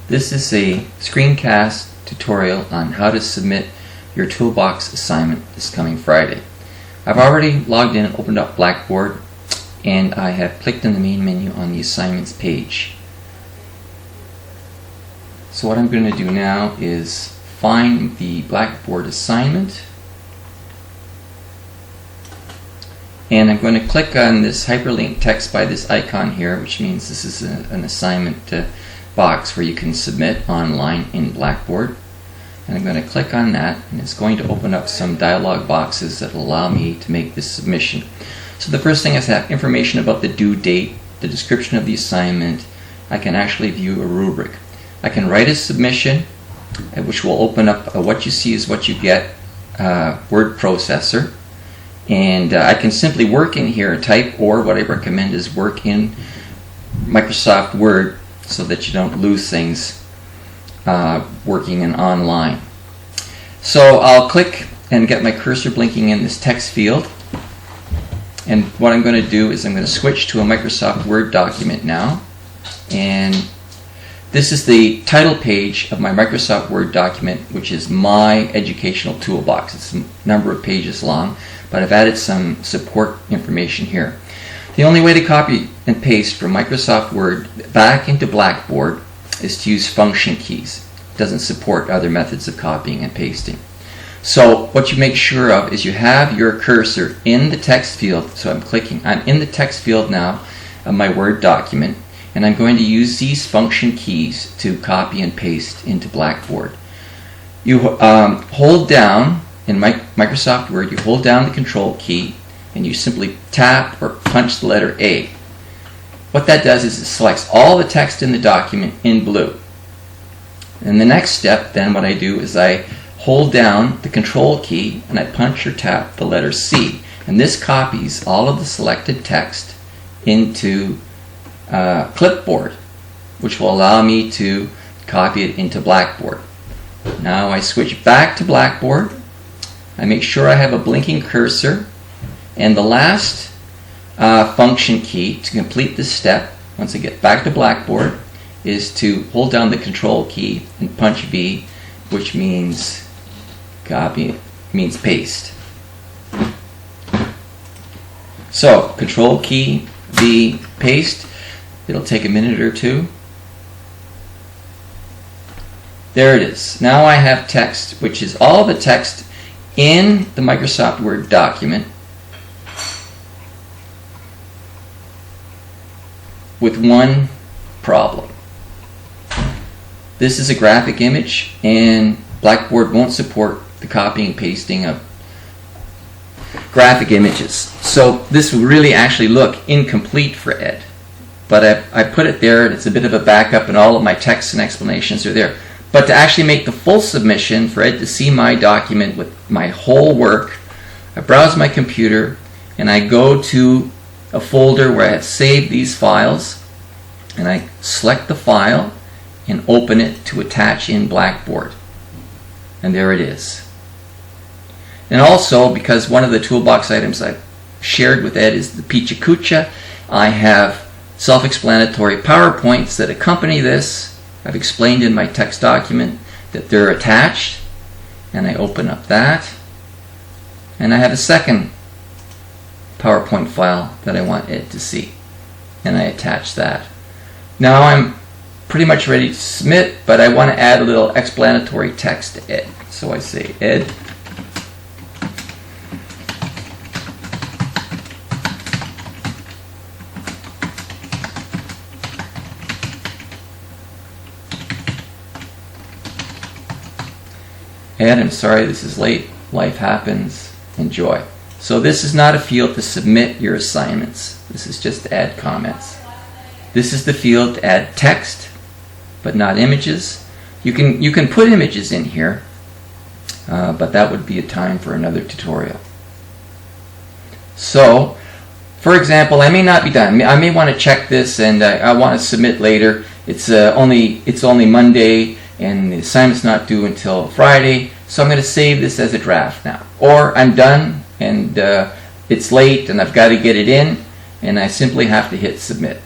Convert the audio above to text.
This is a screencast tutorial on how to submit your Toolbox assignment this coming Friday. I've already logged in and opened up BlackBoard, and I have clicked on the main menu on the assignments page. So what I'm going to do now is find the BlackBoard assignment, and I'm going to click on this hyperlink text by this icon here, which means this is an assignment box where you can submit online in BlackBoard. And I'm going to click on that, and it's going to open up some dialog boxes that will allow me to make this submission. So the first thing is to have information about the due date, the description of the assignment. I can actually view a rubric. I can write a submission, which will open up what you see is what you get word processor. And I can simply work in here and type, or what I recommend is work in Microsoft Word so that you don't lose things working in online. So I'll click and get my cursor blinking in this text field, and what I'm going to do is I'm going to switch to a Microsoft Word document now, and this is the title page of my Microsoft Word document, which is My Educational Toolbox. It's a number of pages long, but I've added some support information here. The only way to copy and paste from Microsoft Word back into BlackBoard is to use function keys. It doesn't support other methods of copying and pasting. So what you make sure of is you have your cursor in the text field. So I'm in the text field now of my Word document, and I'm going to use these function keys to copy and paste into BlackBoard. You hold down, in Microsoft Word, you hold down the Control key, and you simply tap or punch the letter A. What that does is it selects all the text in the document in blue. And the next step, then, what I do is I hold down the Control key and I punch or tap the letter C. And this copies all of the selected text into Clipboard, which will allow me to copy it into BlackBoard. Now I switch back to BlackBoard. I make sure I have a blinking cursor, and the last function key to complete this step, once I get back to BlackBoard, is to hold down the Control key and punch V, which means copy, means paste. So Control key, V, paste. It'll take a minute or two. There it is. Now I have text, which is all the text in the Microsoft Word document, with one problem. This is a graphic image, and BlackBoard won't support the copying and pasting of graphic images. So this will really actually look incomplete for Ed. But I put it there, and it's a bit of a backup, and all of my texts and explanations are there. But to actually make the full submission, for Ed to see my document with my whole work, I browse my computer, and I go to a folder where I have saved these files, and I select the file and open it to attach in BlackBoard. And there it is. And also, because one of the toolbox items I've shared with Ed is the Picha Kucha, I have self-explanatory PowerPoints that accompany this. I've explained in my text document that they're attached, and I open up that, and I have a second PowerPoint file that I want Ed to see, and I attach that. Now I'm pretty much ready to submit, but I want to add a little explanatory text to Ed. So I say, Ed, Ed, I'm sorry this is late. Life happens. Enjoy. So this is not a field to submit your assignments. This is just to add comments. This is the field to add text, but not images. You can put images in here, but that would be a time for another tutorial. So, for example, I may not be done. I may want to check this, and I want to submit later. It's only Monday, and the assignment's not due until Friday, so I'm going to save this as a draft now. Or I'm done, and it's late, and I've got to get it in, and I simply have to hit submit.